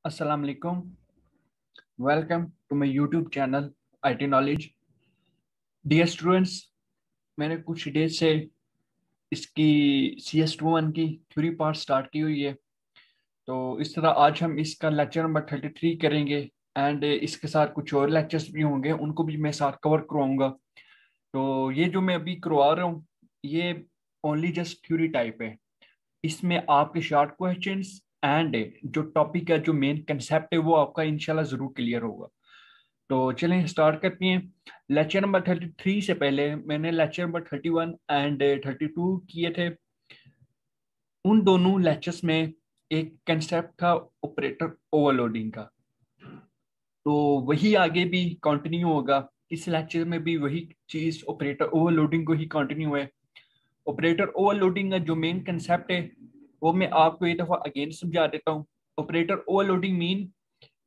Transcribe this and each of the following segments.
अस्सलाम वालेकुम। Welcome to my YouTube channel IT knowledge. Dear students, मैंने कुछ डेज से इसकी CS21 की थ्योरी पार्ट स्टार्ट की हुई है। तो इस तरह आज हम इसका लेक्चर नंबर 33 करेंगे एंड इसके साथ कुछ और लेक्चर्स भी होंगे, उनको भी मैं साथ कवर करवाऊंगा। तो ये जो मैं अभी करवा रहा हूँ ये ओनली जस्ट थ्योरी टाइप है। इसमें आपके शॉर्ट क्वेश्चंस एंड जो टॉपिक का जो मेन कंसेप्ट है वो आपका इंशाल्लाह जरूर क्लियर होगा। तो चलें स्टार्ट करते हैं। लेक्चर नंबर 33 से पहले मैंने लेक्चर नंबर 31 एंड 32 किए थे। उन दोनों लेक्चर्स में एक कंसेप्ट था ऑपरेटर ओवरलोडिंग का, तो वही आगे भी कंटिन्यू होगा। इस लेक्चर में भी वही चीज ऑपरेटर ओवरलोडिंग को ही कंटिन्यू है। ऑपरेटर ओवरलोडिंग का जो मेन कंसेप्ट है वो मैं आपको एक दफा अगेन समझा देता हूँ। ऑपरेटर ओवरलोडिंग मीन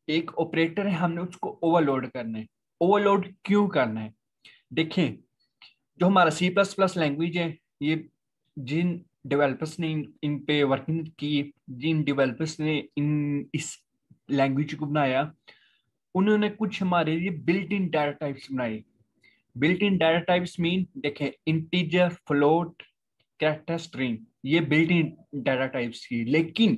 एक ऑपरेटर है, हमने उसको ओवरलोड करना है। ओवरलोड क्यों करना है? देखें, जो हमारा C++ लैंग्वेज है, ये जिन डेवलपर्स ने इन पे वर्किंग की, जिन डेवलपर्स ने इन इस लैंग्वेज को बनाया, उन्होंने कुछ हमारे लिए बिल्ट इन डाटा टाइप्स बनाए। Built in data types mean देखें, इंटीजर, फ्लोट, कैरेक्टर, स्ट्रिंग, ये बिल्ट इन डाटा टाइप्स की। लेकिन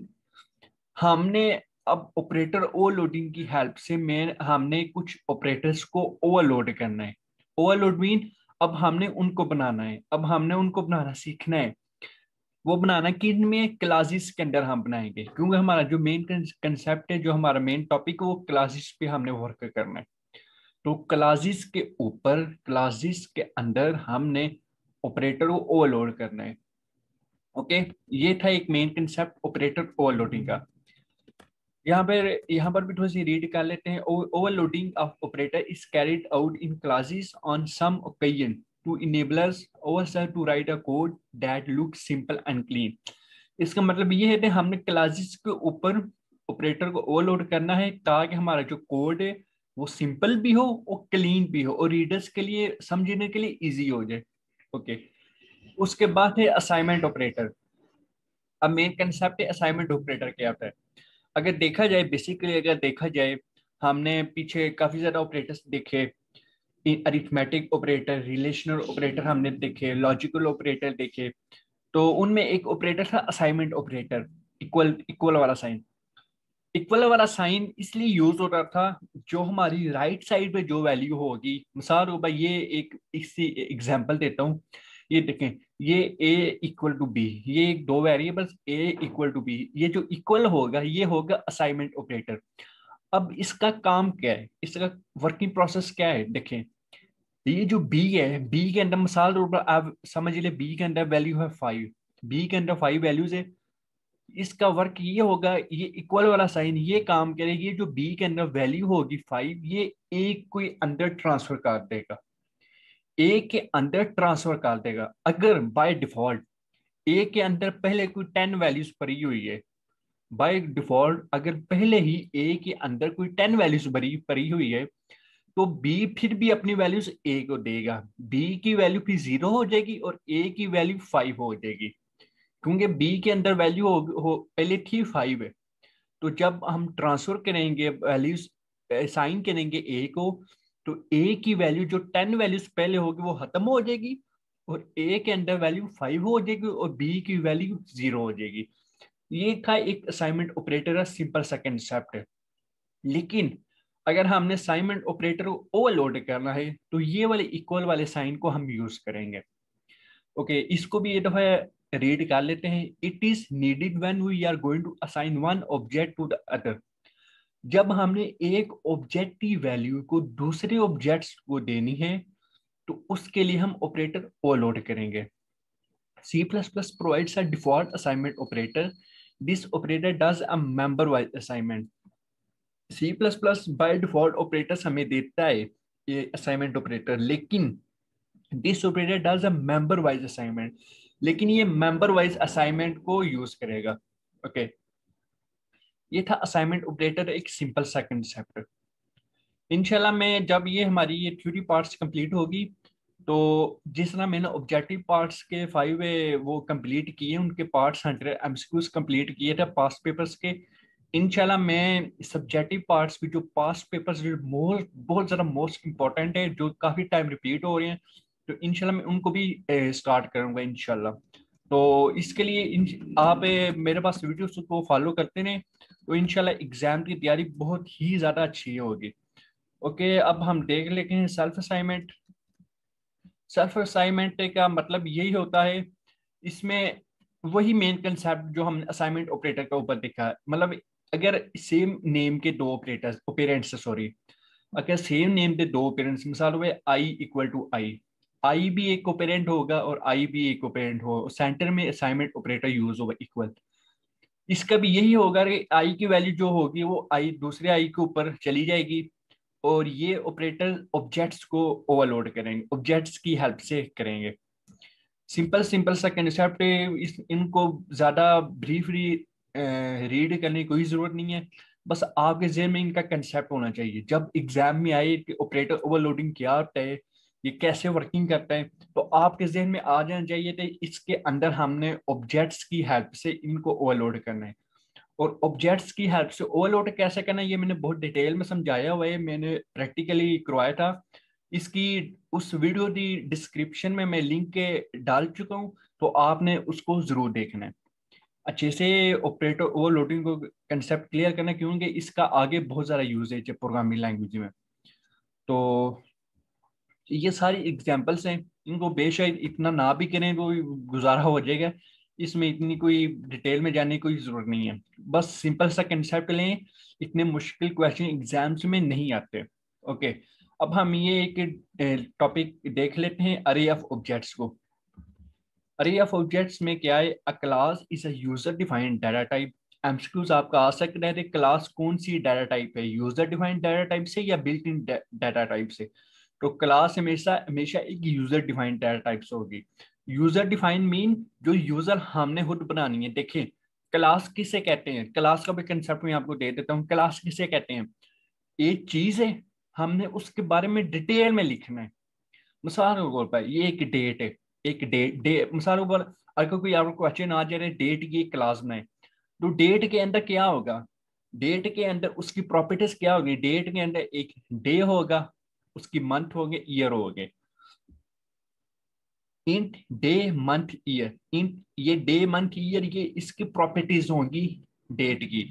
हमने अब ऑपरेटर ओवरलोडिंग की हेल्प से हमने कुछ ऑपरेटर्स को ओवरलोड करना है। ओवरलोड मीन अब हमने उनको बनाना है, अब हमने उनको बनाना सीखना है। वो बनाना किन में? क्लासेस के अंदर हम बनाएंगे, क्योंकि हमारा जो मेन कंसेप्ट है, जो हमारा मेन टॉपिक है, वो क्लासेस पे हमने वर्क करना है। तो क्लासेस के ऊपर, क्लासेस के अंदर हमने ऑपरेटर को ओवरलोड करना है। ओके, ये था एक मेन कंसेप्ट ऑपरेटर ओवरलोडिंग का। यहाँ पर भी थोड़ी सी रीड कर लेते हैं। Overloading of operator is carried out in classes on some occasion to enable us ourselves to write a code that look simple and clean. इसका मतलब ये है कि हमने क्लासेस के ऊपर ऑपरेटर को ओवरलोड करना है ताकि हमारा जो कोड है वो सिंपल भी हो और क्लीन भी हो और रीडर्स के लिए समझने के लिए इजी हो जाए। ओके, उसके बाद है असाइनमेंट ऑपरेटर। अब मेन कंसेप्ट है असाइनमेंट ऑपरेटर क्या होता है। अगर देखा जाए, बेसिकली अगर देखा जाए, हमने पीछे काफी ज्यादा ऑपरेटर्स देखे। अरिथमेटिक ऑपरेटर, रिलेशनल ऑपरेटर हमने देखे, लॉजिकल ऑपरेटर देखे। तो उनमें एक ऑपरेटर था असाइनमेंट ऑपरेटर, इक्वल इक्वल वाला साइन। इक्वल वाला साइन इसलिए यूज होता था, जो हमारी राइट साइड पे जो वैल्यू होगी, मिसाल हो भाई, ये एक इसी एग्जांपल देता हूँ। ये देखें, ये a इक्वल टू बी, ये एक दो variables a equal to b, ये जो इक्वल होगा ये होगा असाइनमेंट ऑपरेटर। अब इसका काम क्या है, इसका वर्किंग प्रोसेस क्या है? देखें, ये जो b है, b के अंदर मिसाल तौर पर आप समझ ले, b के अंदर वैल्यू है 5, b के अंदर 5 वैल्यूज है। इसका वर्क ये होगा, ये इक्वल वाला साइन ये काम करेगी, ये जो बी के अंदर वैल्यू होगी 5, ये ए कोई अंदर ट्रांसफर कर देगा, ए के अंदर ट्रांसफर कर देगा। अगर बाय डिफॉल्ट ए के अंदर पहले कोई 10 वैल्यूज पड़ी हुई है, बाय डिफॉल्ट अगर पहले ही ए के अंदर कोई 10 वैल्यूज पड़ी पड़ी हुई है, तो बी फिर भी अपनी वैल्यूज ए को देगा। बी की वैल्यू फिर 0 हो जाएगी और ए की वैल्यू 5 हो जाएगी, क्योंकि बी के अंदर वैल्यू पहले थी 5 है। तो जब हम ट्रांसफर करेंगे वैल्यूज, साइन करेंगे ए को, तो ए की वैल्यू जो 10 वैल्यूज पहले होगी वो खत्म हो जाएगी और ए के अंदर वैल्यू 5 हो जाएगी और बी की वैल्यू 0 हो जाएगी। ये था एक असाइनमेंट ऑपरेटर का सिंपल सा कंसेप्ट है। लेकिन अगर हमने असाइनमेंट ऑपरेटर को ओवरलोड करना है तो ये वाले इक्वल वाले साइन को हम यूज करेंगे। ओके, इसको भी ये दफा रीड कर लेते हैं। It is needed when we are going to assign one object to the other. जब हमने एक ऑब्जेक्ट की वैल्यू को दूसरे ऑब्जेक्ट्स को देनी है तो उसके लिए हम ऑपरेटर ओवरलोड करेंगे। C++ provides a default assignment operator. This operator does a member wise assignment. C++ by default operators हमें देता है ये असाइनमेंट ऑपरेटर, लेकिन this operator does a member wise assignment, लेकिन ये मेंबर वाइज असाइनमेंट को use करेगा। ओके, ये था असाइनमेंट ऑपरेटर, एक सिंपल सा कंसेप्ट। इंशाल्लाह मैं जब ये हमारी ये थ्योरी पार्ट्स कंप्लीट होगी, तो जिस तरह मैंने ऑब्जेक्टिव पार्ट्स के 5 वो कंप्लीट किए, उनके पार्ट्स 100 MCQs कंप्लीट किए थे पास्ट पेपर्स के, इंशाल्लाह मैं सब्जेक्टिव पार्ट्स भी जो पास्ट पेपर्स जो बहुत ज़्यादा मोस्ट इंपॉर्टेंट है, जो काफ़ी टाइम रिपीट हो रहे हैं, तो इंशाल्लाह मैं उनको भी स्टार्ट करूंगा इंशाल्लाह। तो इसके लिए आप मेरे पास वीडियोस को फॉलो करते रहें, तो इंशाल्लाह एग्जाम की तैयारी बहुत ही ज़्यादा अच्छी होगी। ओके, अब हम देख लेते हैं सेल्फ असाइनमेंट। सेल्फ असाइनमेंट का मतलब यही होता है, इसमें वही मेन कंसेप्ट जो हमने असाइनमेंट ऑपरेटर के ऊपर देखा है। मतलब अगर सेम नेम के दो ऑपरेटर्स ओपेरेंट्स सॉरी, अगर सेम नेम के दो ऑपरेंट्स, मिसाल हुए आई इक्वल टू आई, आई भी एक ओपेरेंट होगा और आई भी एक ओपेरेंट होगा, सेंटर में असाइनमेंट ऑपरेटर यूज होगा इक्वल। इसका भी यही होगा कि आई की वैल्यू जो होगी वो आई दूसरे आई के ऊपर चली जाएगी, और ये ऑपरेटर ऑब्जेक्ट्स को ओवरलोड करेंगे, ऑब्जेक्ट्स की हेल्प से करेंगे। सिंपल सिंपल सा कंसेप्ट है, इस इनको ज्यादा ब्रीफली रीड करने की कोई जरूरत नहीं है। बस आपके जहन में इनका कंसेप्ट होना चाहिए, जब एग्जाम में आए कि ऑपरेटर ओवरलोडिंग क्या होता है, ये कैसे वर्किंग करता है, तो आपके जहन में आ जाना चाहिए कि इसके अंदर हमने ऑब्जेक्ट्स की हेल्प से इनको ओवरलोड करना है। और ऑब्जेक्ट्स की हेल्प से ओवरलोड कैसे करना है ये मैंने बहुत डिटेल में समझाया हुआ है, मैंने प्रैक्टिकली करवाया था। इसकी उस वीडियो की डिस्क्रिप्शन में मैं लिंक के डाल चुका हूँ, तो आपने उसको जरूर देखना है अच्छे से। ऑपरेटर ओवरलोडिंग को कंसेप्ट क्लियर करना, क्योंकि इसका आगे बहुत ज़्यादा यूजेज है प्रोग्रामिंग लैंग्वेज में। तो ये सारी एग्जांपल्स हैं, इनको बेशक इतना ना भी करें तो गुजारा हो जाएगा, इसमें इतनी कोई डिटेल में जाने की कोई जरूरत नहीं है। बस सिंपल सा कंसेप्ट लें, इतने मुश्किल क्वेश्चन एग्जाम्स में नहीं आते। ओके, अब हम ये एक टॉपिक देख लेते हैं, अरे ऑफ ऑब्जेक्ट्स को। अरे ऑफ ऑब्जेक्ट्स में क्या है, अ class is a user defined data type. MCQs आपका आ सकते हैं, क्लास कौन सी डाटा टाइप है, यूजर डिफाइंड डाटा टाइप से या बिल्ट इन डाटा टाइप से। तो क्लास हमेशा हमेशा एक यूजर डिफाइंड डाटा टाइप से होगी। यूजर डिफाइंड मीन जो यूजर हमने खुद बनानी है। देखिए, क्लास किसे कहते हैं, क्लास का भी कंसेप्ट मैं आपको दे देता हूँ। क्लास किसे कहते हैं, एक चीज है, हमने उसके बारे में डिटेल में लिखना है। मिसाल के तौर पर ये एक डेट है, एक डेट मिसाल के ऊपर, अगर कोई आपको क्वेश्चन आ जा रहा है डेट की क्लास में, तो डेट के अंदर क्या होगा, डेट के अंदर उसकी प्रॉपर्टीज क्या होगी, डेट के अंदर एक डे होगा, उसकी मंथ होंगे, ईयर होंगे। Int day month year, int ये डे मंथ ईयर ये इसकी प्रॉपर्टीज होंगी डेट की।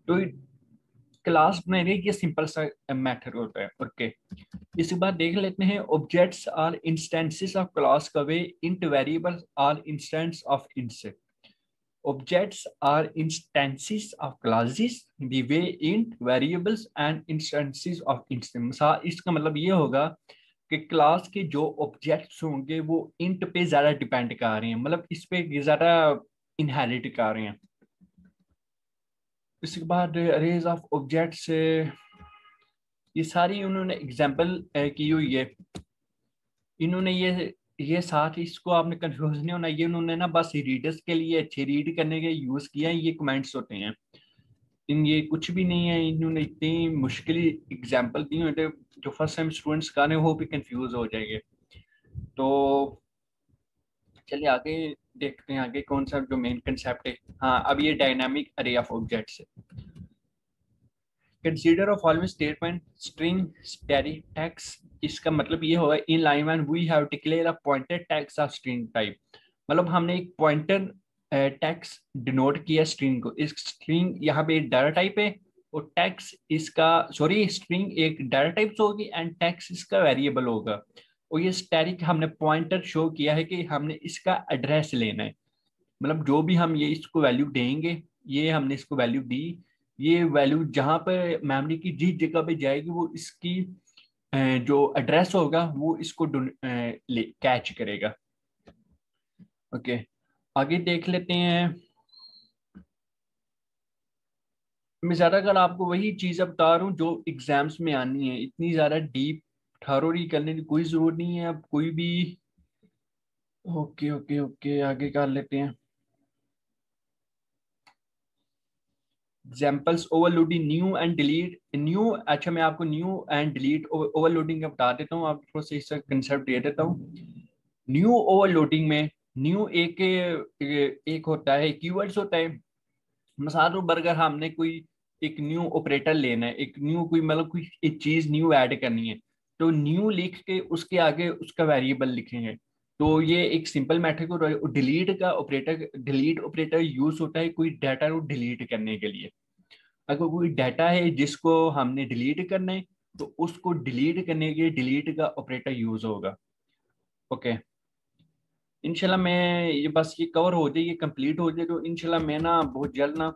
तो क्लास बनाने ये सिंपल सा मेथड होता है। ओके, इसके बाद देख लेते हैं, objects are instances of class का वे, int variables are instance of ints. Objects are instances of classes the way int variables and instances of instance। इसका मतलब ये होगा कि क्लास के जो ऑब्जेक्ट्स होंगे वो इंट पे ज्यादा डिपेंड कर रहे हैं, मतलब इस पे ज्यादा इनहेरिट कर रहे हैं। इसके बाद अरेज ऑफ ऑब्जेक्ट्स, ये सारी उन्होंने एग्जांपल की हुई है। इन्होंने ये साथ ही, इसको आपने कंफ्यूज नहीं होना, ये उन्होंने ना बस रीडर्स के लिए अच्छे रीड करने के यूज किया है, ये कमेंट्स होते हैं। इन ये कुछ भी नहीं है, इन्होंने इतनी मुश्किल एग्जाम्पल दी हुई थे, जो फर्स्ट टाइम स्टूडेंट्स का वो भी कंफ्यूज हो जाएंगे। तो चलिए आगे देखते हैं, आगे कौन सा जो मेन कंसेप्ट है। हाँ, अब ये डायनामिक अरे ऑफ ऑब्जेक्ट्स है। Consider of following statement string static tags. इसका मतलब ये होगा, in line one we have declared a pointer tags of string type. मतलब हमने एक पॉइंटर टैग्स डिनोट किया स्ट्रिंग को। इस स्ट्रिंग यहाँ पे डाटा टाइप है, और टैग्स इसका सॉरी स्ट्रिंग एक डाटा टाइप होगी एंड टैग्स इसका वेरिएबल होगा। और ये स्टैटिक हमने पॉइंटर शो किया है कि हमने इसका एड्रेस लेना है, मतलब जो भी हम ये इसको वैल्यू देंगे, ये हमने इसको वैल्यू दी, ये वैल्यू जहां पर मेमोरी की जिस जगह पे जाएगी वो इसकी जो एड्रेस होगा वो इसको कैच करेगा। ओके, आगे देख लेते हैं। मैं ज्यादातर आपको वही चीज बता रहा हूँ जो एग्जाम्स में आनी है, इतनी ज्यादा डीप थॉरोली करने की कोई जरूरत नहीं है अब कोई भी। ओके ओके ओके, आगे कर लेते हैं। Examples, overloading new and delete. New, अच्छा मैं आपको न्यू एंड डिलीट ओवरलोडिंग का बता देता हूँ, आपको सही सा कंसेप्ट दे देता हूँ। न्यू ओवरलोडिंग में न्यू एक होता है, कीवर्ड्स होता है। मिसाल बर्गर हमने कोई एक न्यू ऑपरेटर लेना है, एक न्यू कोई मतलब कोई एक चीज न्यू ऐड करनी है, तो न्यू लिख के उसके आगे उसका वेरिएबल लिखेंगे। तो ये एक सिंपल मेथड को डिलीट ऑपरेटर यूज होता है कोई डाटा को डिलीट करने के लिए। अगर कोई डाटा है जिसको हमने डिलीट करना है तो उसको डिलीट करने के लिए डिलीट का ऑपरेटर यूज होगा। ओके, इंशाल्लाह मैं ये बस ये कवर हो जाए, ये कंप्लीट हो जाए तो इंशाल्लाह मैं ना बहुत जल्द ना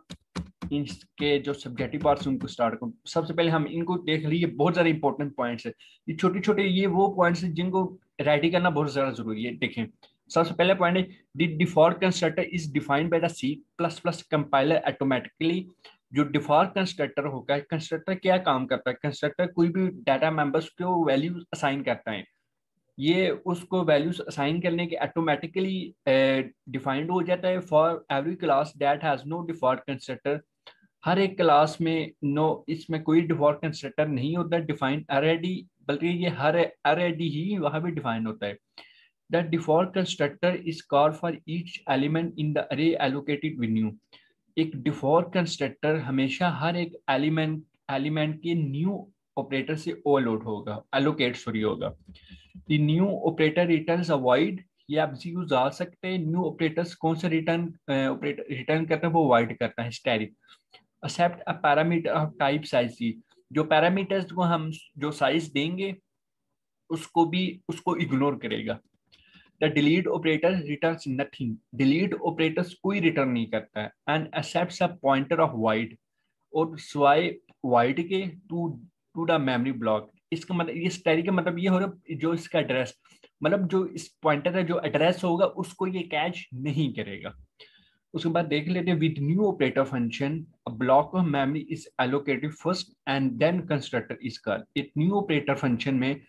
इनके जो सब्जेक्टिव पार्ट्स उनको स्टार्ट करूँ। सबसे पहले हम इनको देख लीजिए, बहुत ज्यादा इंपॉर्टेंट पॉइंट्स है ये, छोटे छोटे ये वो पॉइंट्स हैं जिनको रेडी करना बहुत ज्यादा जरूरी है। देखें, सबसे पहले पॉइंट है the default constructor is defined by the C plus plus compiler automatically. जो डिफॉल्ट कंस्ट्रक्टर होगा है, कंस्ट्रक्टर क्या काम करता है, कंस्ट्रक्टर कोई भी डाटा मेंबर्स को वैल्यू असाइन करता है, ये उसको वैल्यूज असाइन करने के ऑटोमेटिकली डिफाइंड हो जाता है for every class that has no default constructor. हर एक क्लास में नो, इसमें कोई डिफॉल्ट कंस्ट्रक्टर नहीं होता डिफाइंड ऑलरेडी, बल्कि ये हर ऑलरेडी ही वहां भी डिफाइंड होता है। The default constructor is called for each element in the अरे एलोकेटेड विद न्यू। एक डिफॉल्ट कंस्ट्रक्टर हमेशा हर एक एलिमेंट के न्यू ऑपरेटर से ओवरलोड होगा, एलोकेट सॉरी होगा। The new operator returns a void, ये आप यूज आ सकते हैं। न्यू ऑपरेटर्स कौन सा रिटर्न ऑपरेटर रिटर्न करता है, वो वॉइड करता है, static. Accept a parameter of type size, जो पैरामीटर्स को हम जो साइज देंगे उसको भी उसको इग्नोर करेगा। The delete operator returns nothing, delete operators कोई रिटर्न नहीं करता है। And accepts a pointer of void, और स्वाई वाइड के to to the memory block. इसका मतलब ये स्टैटिक का मतलब ये हो रहा जो इसका एड्रेस, मतलब जो इस पॉइंटर का जो एड्रेस होगा उसको ये कैच नहीं करेगा। उसके बाद देख लेते हैं with new operator function a block of memory is allocated first and then constructor is called. एक न्यू ऑपरेटर फंक्शन में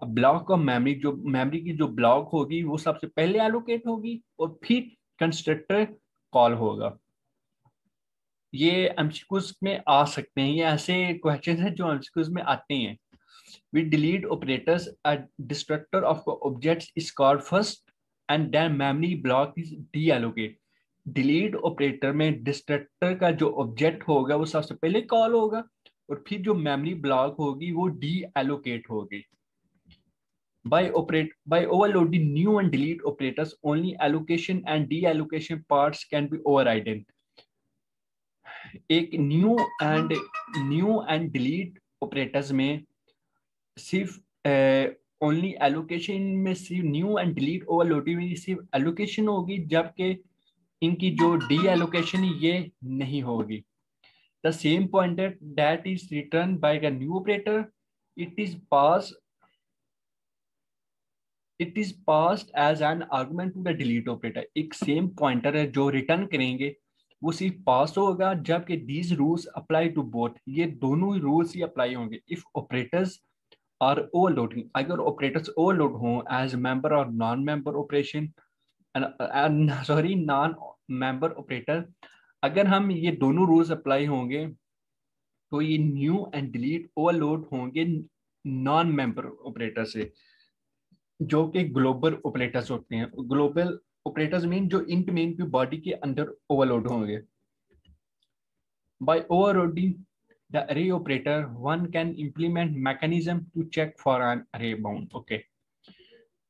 ब्लॉक ऑफ मेमोरी, जो मेमोरी की जो ब्लॉक होगी वो सबसे पहले एलोकेट होगी और फिर कंस्ट्रक्टर कॉल होगा। ये एमसीक्यूज में आ सकते हैं, ये ऐसे क्वेश्चन हैं जो एमसीक्यूज में आते हैं। With delete operators a destructor of objects is called first and then memory block is deallocate. Delete operator में डिस्ट्रक्टर का जो ऑब्जेक्ट होगा वो सबसे पहले कॉल होगा और फिर जो मेमोरी ब्लॉक होगी वो डी एलोकेट होगी। By overloading new and delete operators, only allocation and deallocation parts can be overridden. एक न्यू एंड डिलीट ऑपरेटर्स में सिर्फ ओनली एलोकेशन में सिर्फ न्यू एंड डिलीट ओवरलोडिंग में सिर्फ एलोकेशन होगी, जबकि इनकी जो डी एलोकेशन ये नहीं होगी। The same pointer that is return by the new operator it is passed as an argument to the delete operator. एक सेम पॉइंटर है जो रिटर्न करेंगे वो सिर्फ पास होगा, जबकि these rules apply to both, ये दोनों ही रूल्स ही अप्लाई होंगे इफ ऑपरेटर्स आर ओवरलोडिंग, अगर ऑपरेटर्स ओवरलोड हों एज मेंबर और non member operation, sorry non member operator. अगर हम ये दोनों रूल्स अप्लाई होंगे तो ये न्यू एंड डिलीट ओवरलोड होंगे नॉन मेंबर ऑपरेटर से, जो कि ग्लोबल ऑपरेटर्स होते हैं। ग्लोबल ऑपरेटर्स मीन जो इंट मेन की बॉडी के अंदर ओवरलोड होंगे। By overloading the array operator one can implement mechanism to check for an array bound. Okay,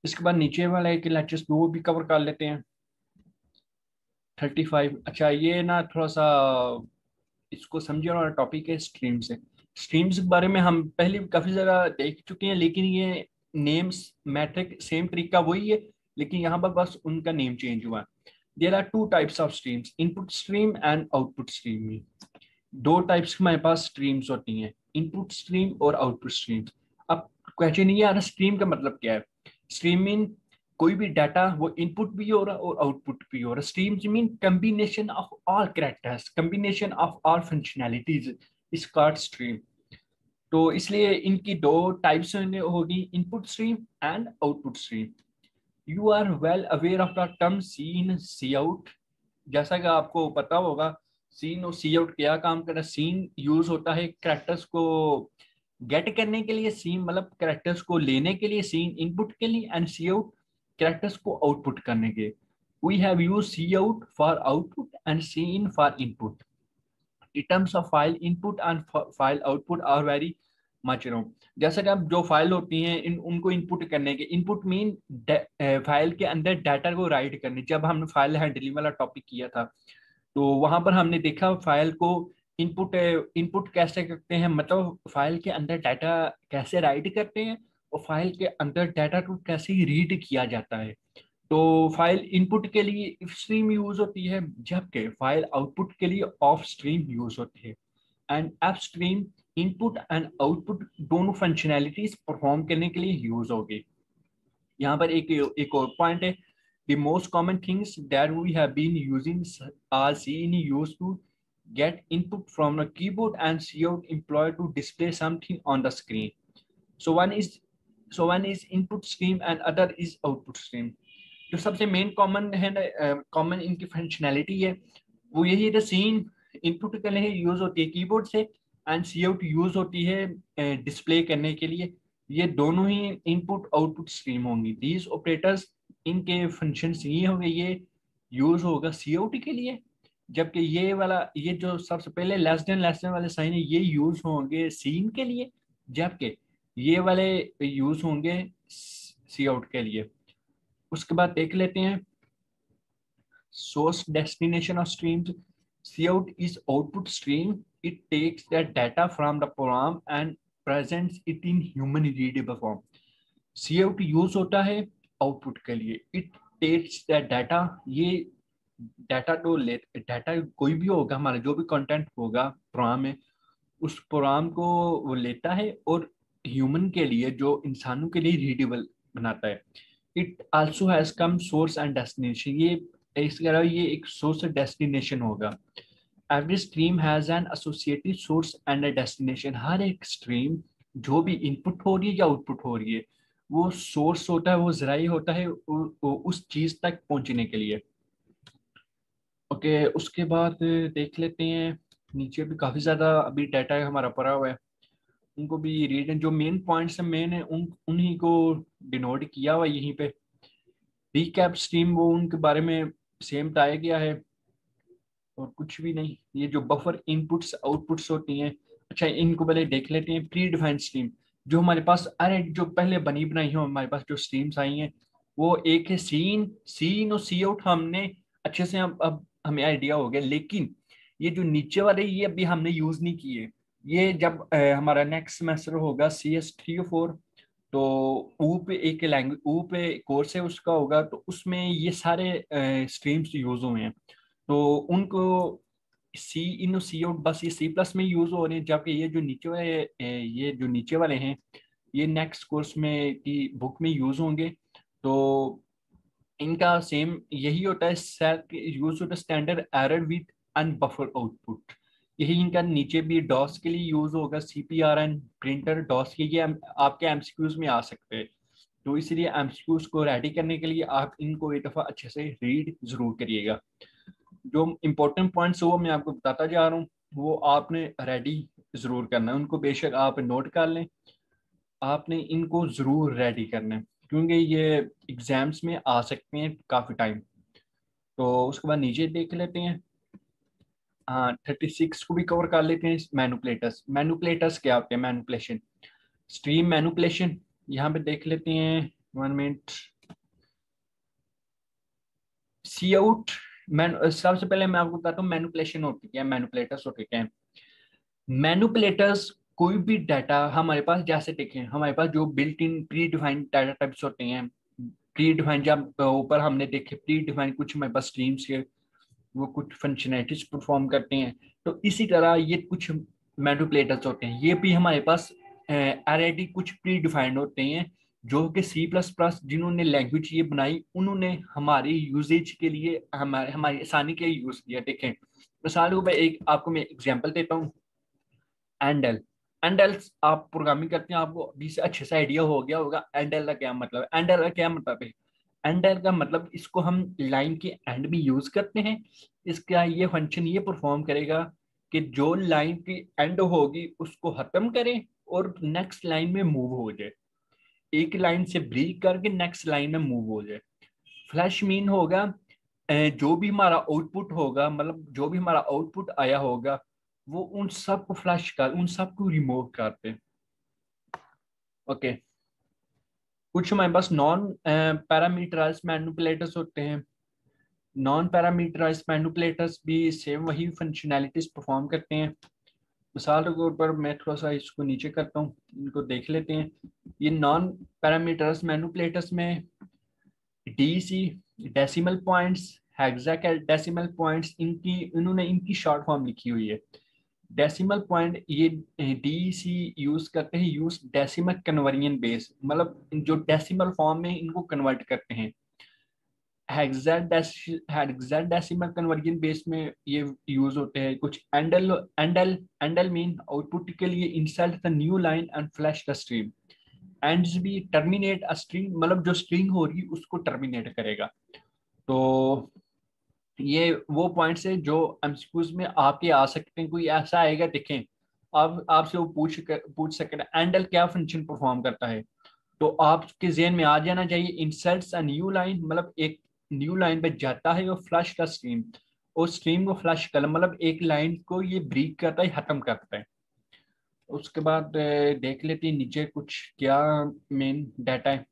इसके बाद नीचे वाला एक लेक्चर्स वो भी कवर कर लेते हैं। 35, अच्छा ये ना थोड़ा सा इसको समझे वाला टॉपिक है स्ट्रीम से। स्ट्रीम्स के बारे में हम पहले काफी जगह देख चुके हैं, लेकिन ये नेम्स मैट्रिक सेम तरीका वही है, लेकिन यहाँ पर बस उनका नेम चेंज हुआ। There are two types of streams, input stream and output stream. दो टाइप्स हमारे पास स्ट्रीम्स होती हैं, इनपुट स्ट्रीम और आउटपुट स्ट्रीम। अब क्वेश्चन ये आ रहा स्ट्रीम का मतलब क्या है। स्ट्रीम मीन कोई भी डाटा वो इनपुट भी हो रहा और आउटपुट भी हो रहा। Streams mean combination of all characters, combination of all functionalities is called stream. तो इसलिए इनकी दो टाइप्स होगी, input stream and output stream. You are well aware of the term cin cout. जैसा कि आपको पता होगा सीन और सी आउट क्या काम कर रहा है। सीन यूज होता है कैरेक्टर्स को गेट करने के लिए, सीन मतलब कैरेक्टर्स को लेने के लिए, सीन इनपुट के लिए, एंड सी आउट कैरेक्टर्स को आउटपुट करने के। We have use cout for output and cin for input. terms of file input and file output are very much wrong. जैसा कि अब जो फाइल होती हैं उनको इनपुट करने के, इनपुट मीन फाइल के अंदर डाटा को राइट करने। जब हमने फाइल हैंडलिंग वाला टॉपिक किया था तो वहां पर हमने देखा फाइल को इनपुट इनपुट कैसे करते हैं, मतलब फाइल के अंदर डाटा कैसे राइट करते हैं और फाइल के अंदर डाटा को कैसे रीड किया जाता है। तो फाइल इनपुट के लिए इफ स्ट्रीम यूज होती है, जबकि फाइल आउटपुट के लिए ऑफ स्ट्रीम यूज होती है। And F stream input and output दोनों फंक्शनैलिटीज परफॉर्म करने के लिए यूज होगी। यहाँ पर एक और पॉइंट है, the most common things that we have been using are seen used to get input from a keyboard and cout employed to display something on the screen. So one is input stream and other is output stream. जो सबसे main common है, common इनकी functionality है वो यही है। Scene input के लिए यूज होती है कीबोर्ड से एंड सी आउट यूज होती है डिस्प्ले करने के लिए। ये दोनों ही इनपुट आउटपुट स्ट्रीम होंगी। दीज ऑपरेटर्स, इनके फंक्शंस ये होंगे, ये यूज होगा सी आउट के लिए, जबकि ये जो सबसे पहले लेस देन वाले साइन है ये यूज होंगे सीन के लिए, जबकि ये वाले यूज होंगे सी आउट के लिए। उसके बाद देख लेते हैं source destination of streams. Cout is output stream. It takes the data from the program and presents it in human readable form. Cout use होता है आउटपुट के लिए। It takes the data, ये डाटा तो डाटा कोई भी होगा, हमारा जो भी कंटेंट होगा प्रोग्राम में, उस प्रोग्राम को वो लेता है और ह्यूमन के लिए, जो इंसानों के लिए रीडेबल बनाता है। It also has come source and destination, ये इसके अलावा ये एक सोर्स और डेस्टिनेशन होगा। Every stream has an associated source and a destination. हर एक स्ट्रीम जो भी इनपुट हो रही है या आउटपुट हो रही है वो सोर्स होता है, वो जराई होता है उस चीज तक पहुंचने के लिए। ओके, उसके बाद देख लेते हैं नीचे भी काफी ज्यादा अभी डाटा हमारा पड़ा हुआ है, उनको भी रीड, जो मेन पॉइंट्स है मेन है उन्हीं को डिनोट किया हुआ यहीं पे। रीकैप स्ट्रीम वो उनके बारे में सेम बताया गया है और कुछ भी नहीं। ये जो बफर इनपुट्स आउटपुट्स होती हैं, अच्छा इनको पहले देख लेते हैं। प्री डिफाइंड स्ट्रीम, जो हमारे पास अरे जो पहले बनी बनाई हो हमारे पास जो स्ट्रीम्स आई हैं वो एक है सीन और सी आउट, हमने अच्छे से अब हमें आइडिया हो गया। लेकिन ये जो नीचे वाले ये अभी हमने यूज नहीं किए। ये जब हमारा नेक्स्ट सेमेस्टर होगा CS3 और 4, तो ऊ पे एक लैंग्वेज, ऊ पे कोर्स है उसका होगा, तो उसमें ये सारे स्ट्रीम्स यूज हुए हैं। तो उनको सी इन सी आउट बस ये C+ में यूज हो रहे हैं, जबकि ये जो नीचे वाले हैं ये नेक्स्ट कोर्स में की बुक में यूज होंगे। तो इनका सेम यही होता है, सेट यूज होता है स्टैंडर्ड एरर विद अनबफर आउटपुट। यही इनका नीचे भी डॉस के लिए यूज होगा, CPRN प्रिंटर डॉस के, ये आपके एमसीक्यूज में आ सकते हैं। तो इसलिए एमसीक्यूज को रेडी करने के लिए आप इनको एक दफा अच्छे से रीड जरूर करिएगा। जो इम्पोर्टेंट पॉइंट्स वो मैं आपको बताता जा रहा हूँ, वो आपने रेडी जरूर करना है, उनको बेशक आप नोट कर लें, आपने इनको जरूर रेडी करना है क्योंकि ये एग्जाम्स में आ सकते हैं काफी टाइम। तो उसके बाद नीचे देख लेते हैं, हाँ 36 को भी कवर कर लेते हैं। मैनुपुलेटर्स क्या होते हैं? मैनुपुलेशन, स्ट्रीम मैनुपुलेशन, यहाँ पे देख लेते हैं 1 मिनट। सी आउट सबसे पहले मैं आपको बताता हूँ मैनुपुलेशन होती क्या है, मैनुपुलेटर्स होते क्या है। मैनुपुलेटर्स कोई भी डाटा हमारे पास, जैसे देखें हमारे पास जो built in pre defined data types होते हैं, प्री डिफाइंड जब ऊपर हमने देखे प्री डिफाइंड कुछ हमारे पास स्ट्रीम्स के वो कुछ फंक्शनैलिटीज परफॉर्म करते हैं, तो इसी तरह ये कुछ मैनिपुलेटर्स होते हैं, ये भी हमारे पास ऑलरेडी कुछ प्री डिफाइंड होते हैं जो कि C++ जिन्होंने लैंग्वेज ये बनाई उन्होंने हमारी यूजेज के लिए हमारी आसानी के लिए यूज किया। देखें मिसाल को एक आपको मैं एग्जांपल देता हूँ, एंडल। एंडल आप प्रोग्रामिंग करते हैं, आपको अभी से अच्छे से आइडिया हो गया होगा एंडल का क्या मतलब है। एंडल का क्या मतलब है? एंडल का मतलब इसको हम लाइन के एंड भी यूज करते हैं। इसका ये फंक्शन ये परफॉर्म करेगा कि जो लाइन की एंड होगी उसको खत्म करें और नेक्स्ट लाइन में मूव हो जाए, एक लाइन से ब्रेक करके नेक्स्ट लाइन में मूव हो जाए। फ्लैश मीन होगा जो भी हमारा आउटपुट होगा, मतलब जो भी हमारा आउटपुट आया होगा वो उन सब को फ्लश कर, उन सब को रिमूव करते। ओके, कुछ हमारे पास नॉन पैरामीटराइज मैनिपुलेटर्स होते हैं। नॉन पैरामीटराइज मैनिपुलेटर्स भी सेम वही फंक्शनैलिटीज परफॉर्म करते हैं। मिसाल के तौर पर मैं थोड़ा सा इसको नीचे करता हूँ, इनको देख लेते हैं। ये नॉन पैरामीटर्स मैनिपुलेटर्स में DC, decimal points, hexa decimal points, इन्होंने इनकी शॉर्ट फॉर्म लिखी हुई है। डेसिमल पॉइंट ये डीसी यूज करते हैं, यूज डेसिमल कन्वर्जन बेस, मतलब जो डेसिमल फॉर्म में इनको कन्वर्ट करते हैं। हेक्साडेसिमल कन्वर्जन बेस में ये यूज होते हैं। कुछ एंडल एंडल एंडल मीन आउटपुट के लिए insert the new line and flash the stream. Ends भी टर्मिनेट अ स्ट्रिंग, मतलब जो स्ट्रिंग हो रही उसको टर्मिनेट करेगा। तो ये वो पॉइंट्स है जो एमसीक्यूज में आपके आ सकते हैं। कोई ऐसा आएगा, देखें, अब आपसे वो पूछ सकते हैं एंडल क्या फंक्शन परफॉर्म करता है, तो आपके जेहन में आ जाना चाहिए इंसर्ट्स अ न्यू लाइन, मतलब एक न्यू लाइन पे जाता है और फ्लश का स्ट्रीम, और स्ट्रीम को फ्लश कर, मतलब एक लाइन को ये ब्रेक करता है, खत्म करता है। उसके बाद देख लेते हैं नीचे कुछ क्या मेन डाटा है।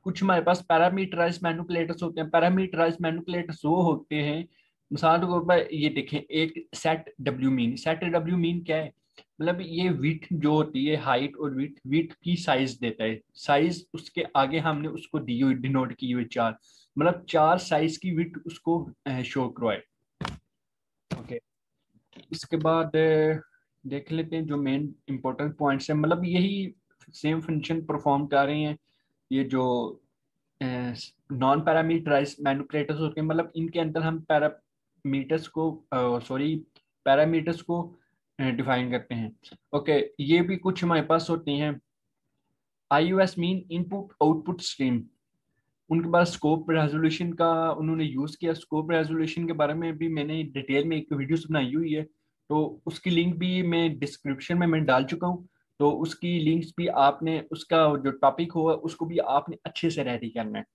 कुछ हमारे पास पैरामीटराइज मैनिपुलेटर्स होते हैं। पैरामीटराइज मैनिपुलेटर्स वो होते हैं, मिसाल के तौर पर ये देखें, एक set W mean. Set W mean क्या है, मतलब ये विड्थ जो होती है, हाइट और विड्थ, विड्थ की साइज देता है। साइज उसके आगे हमने उसको दी हुई, डिनोट की हुई चार, मतलब चार साइज की विड्थ उसको शो करवाए। ओके, इसके बाद देख लेते हैं जो मेन इंपॉर्टेंट पॉइंट्स है, मतलब यही सेम फंक्शन परफॉर्म कर रहे हैं ये जो नॉन पैरामीटराइज मैनिपुलेटर्स होते हैं। मतलब इनके अंदर हम पैरामीटर्स को, सॉरी, पैरामीटर्स को डिफाइन करते हैं। ओके, ये भी कुछ हमारे पास होती हैं। आईयूएस मीन इनपुट आउटपुट स्ट्रीम, उनके पास स्कोप रेजोल्यूशन का उन्होंने यूज किया। स्कोप रेजोल्यूशन के बारे में भी मैंने डिटेल में एक वीडियो बनाई हुई है, तो उसकी लिंक भी मैं डिस्क्रिप्शन में मैं डाल चुका हूँ। तो उसकी लिंक्स भी आपने, उसका जो टॉपिक होगा उसको भी आपने अच्छे से रेडी करना है।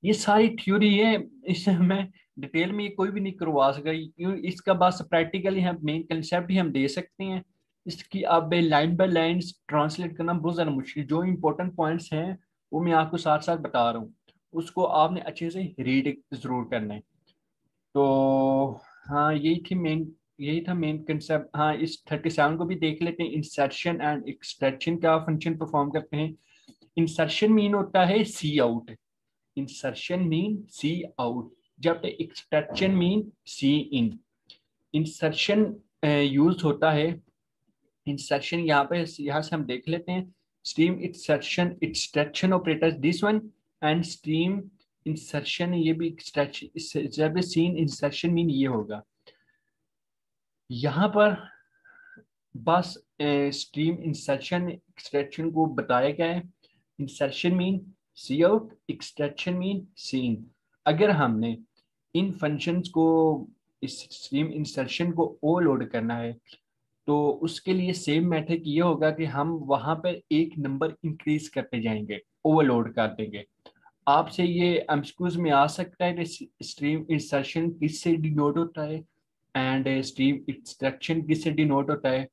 ये सारी थ्योरी है, इससे हमें डिटेल में ये कोई भी नहीं करवा सका, क्यों इसका बस प्रैक्टिकली हम मेन कंसेप्ट ही हम दे सकते हैं। इसकी आप लाइन बाय लाइन ट्रांसलेट करना बहुत ज़्यादा मुश्किल। जो इंपॉर्टेंट पॉइंट्स हैं वो मैं आपको साथ साथ बता रहा हूँ, उसको आपने अच्छे से रीड जरूर करना है। तो हाँ, यही था मेन कंसेप्ट। हाँ, इस 37 को भी देख लेते हैं। इंसर्शन एंड एक्सट्रैक्शन का फंक्शन परफॉर्म करते हैं। इंसर्शन मीन होता है सी आउट, इंसर्शन मीन सी आउट, जब एक्सट्रैक्शन मीन सी इन। इंसर्शन यूज होता है, इंसर्शन यहाँ से हम देख लेते हैं। Stream insertion extraction operator this one, and stream insertion ये भी एक्सट्रैक्शन, जब सीन इंसर्शन मीन ये होगा यहाँ पर। बस स्ट्रीम इंसर्शन एक्सट्रैक्शन को बताया गया है। इंसर्शन मीन सी आउट, एक्सट्रैक्शन मीन सी इन। अगर हमने इन फंक्शंस को, इस स्ट्रीम इंसर्शन को ओवरलोड करना है, तो उसके लिए सेम मेथड ये होगा कि हम वहां पर एक नंबर इंक्रीज करते जाएंगे, ओवरलोड कर देंगे। आपसे ये एमसीक्यूज में आ सकता है कि स्ट्रीम इंसर्शन किससे डिनोट होता है एंड स्ट्रीम एक्सट्रैक्शन किससे डिनोट होता है।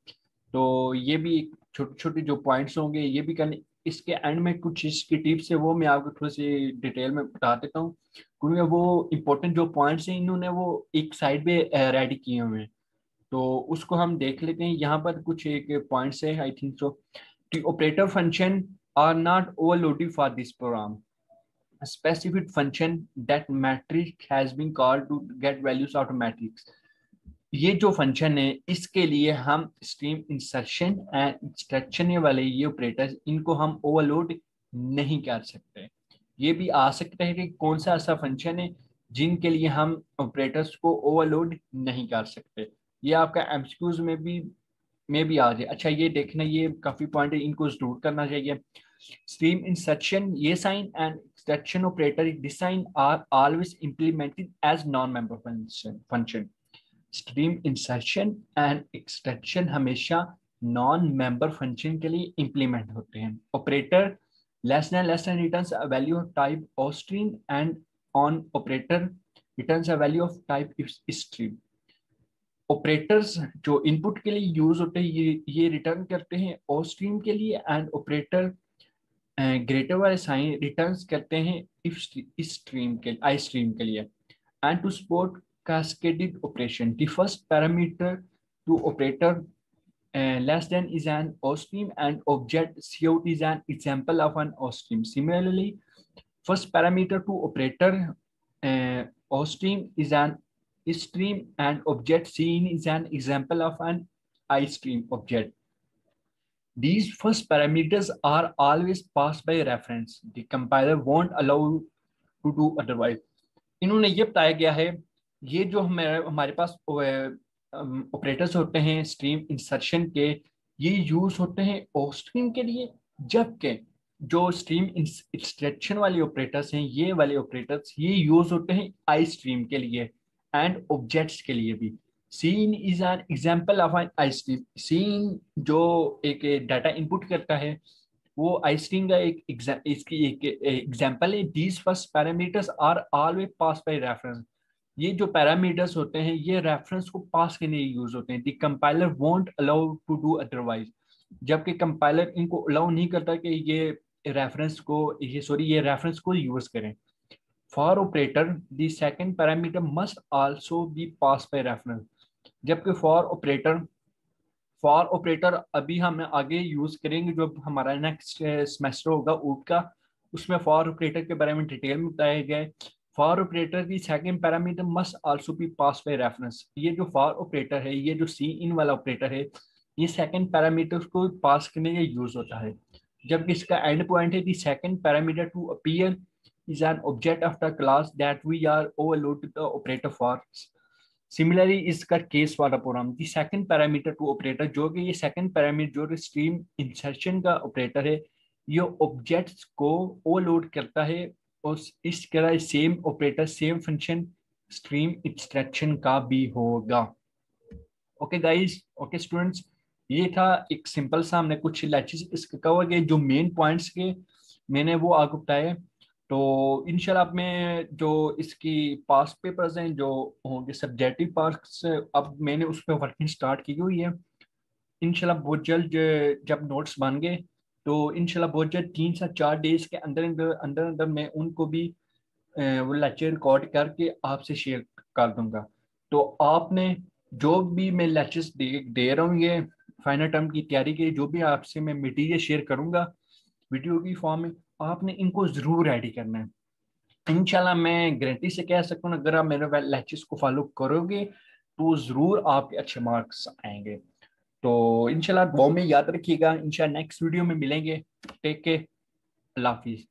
तो ये भी छोटे छोटे जो पॉइंट्स होंगे ये भी करने। इसके एंड में कुछ इसकी टिप्स है वो मैं आपको थोड़ी सी डिटेल में बता देता हूँ, क्योंकि वो इंपॉर्टेंट जो पॉइंट्स हैं इन्होंने वो एक साइड पे रेडी किए हुए हैं। तो उसको हम देख लेते हैं। यहाँ पर कुछ एक पॉइंट्स है, I think so. The operator function are not overloaded for this program. A specific function that matrix has been called to get values out of matrix. ये जो फंक्शन है इसके लिए हम स्ट्रीम इंसर्शन एंड एक्सट्रैक्शन वाले ये operators, इनको हम ओवरलोड नहीं कर सकते। ये भी आ सकता है कि कौन सा ऐसा फंक्शन है जिनके लिए हम ऑपरेटर्स को ओवरलोड नहीं कर सकते। ये आपका एमसीक्यूज में भी आ जाए। अच्छा, ये देखना, ये काफी पॉइंट है, इनको जरूर करना चाहिए। स्ट्रीम इंसर्शन ये sign and extraction operator this sign are always implemented as non member function. Stream insertion and extraction हमेशा नॉन मेंबर फंक्शन के लिए इंप्लीमेंट होते हैं। Operator less than returns a value of type ostream, and on operator returns a value of type stream. Operators जो input के लिए use होते हैं ये रिटर्न करते हैं ओ स्ट्रीम के लिए, एंड ऑपरेटर ग्रेटर वाले साइन रिटर्न्स करते हैं इफ इस स्ट्रीम के आई स्ट्रीम के लिए। And to support cascaded operation, the first parameter to operator less than is an O stream, and object cout is an example of an O stream. Similarly, first parameter to operator O stream is an stream, and object seen is an example of an I stream object. These first parameters are always passed by reference. The compiler won't allow to do otherwise. इन्होंने ये बताया गया है, ये जो हमारे पास operators होते हैं स्ट्रीम इंसर्शन के, ये यूज होते हैं ओ स्ट्रीम के लिए, जबकि जो स्ट्रीम एक्सट्रैक्शन वाले ऑपरेटर्स हैं, ये वाले ऑपरेटर्स ये यूज होते हैं आई स्ट्रीम के लिए एंड ऑब्जेक्ट्स के लिए भी। Cin is an example of an istream. Cin जो एक डाटा इनपुट करता है वो आई स्ट्रीम का इसकी एक एग्जांपल है। These first parameters are always pass by reference. ये जो पैरामीटर्स होते हैं ये रेफरेंस को पास करने के यूज होते हैं। The compiler won't allow to do otherwise, जबकि कंपाइलर इनको अलाउ नहीं करता कि ये रेफरेंस को यूज करें। For operator the second parameter must also be pass by reference, जबकि फॉर ऑपरेटर अभी हम आगे यूज करेंगे, जो हमारा नेक्स्ट सेमेस्टर होगा ऊट का, उसमें फॉर ऑपरेटर के बारे में डिटेल में बताया गया है। फॉर ऑपरेटर की second parameter must also be pass by reference. ये जो फॉर ऑपरेटर है, ये जो सी इन वाला ऑपरेटर है, ये सेकंड पैरामीटर को पास करने के यूज होता है, जबकि इसका एंड पॉइंट है the second parameter to appear is an object of the class that we are overload the operator for. Similarly इसका केस वाला program the second parameter to operator, जो कि ये सेकंड पैरामीटर जो स्ट्रीम इंसर्शन का operator है, ये objects को ओवरलोड करता है, और इस तरह same operator same function stream extraction का भी होगा। ओके गाइस, ओके स्टूडेंट्स, ये था एक सिंपल सा, हमने कुछ लेक्चर्स इसके कवर किए, जो मेन पॉइंट्स के मैंने वो आगे बताए। तो इंशाल्लाह में जो इसकी पास पेपर्स हैं जो होंगे सब्जेक्टिव पार्ट्स, अब मैंने उस पर वर्किंग स्टार्ट की हुई है। इंशाल्लाह बहुत जल्द जब नोट्स बन गए तो इंशाल्लाह बहुत जल्द 3 से 4 डेज के अंदर मैं उनको भी वो लेक्चर रिकॉर्ड करके आपसे शेयर कर दूंगा। तो आपने जो भी मैं लेक्चर्स दे रहा हूँ, ये फाइनल टर्म की तैयारी के जो भी आपसे मैं मटीरियल शेयर करूंगा वीडियो की फॉर्म में, आपने इनको जरूर रेडी करना है। इंशाल्लाह मैं गारंटी से कह सकता हूँ, अगर आप मेरे लेक्चर्स को फॉलो करोगे तो जरूर आपके अच्छे मार्क्स आएंगे। तो इंशाल्लाह वो में याद रखिएगा। इंशाल्लाह नेक्स्ट वीडियो में मिलेंगे। टेक केयर, अल्लाह हाफिज।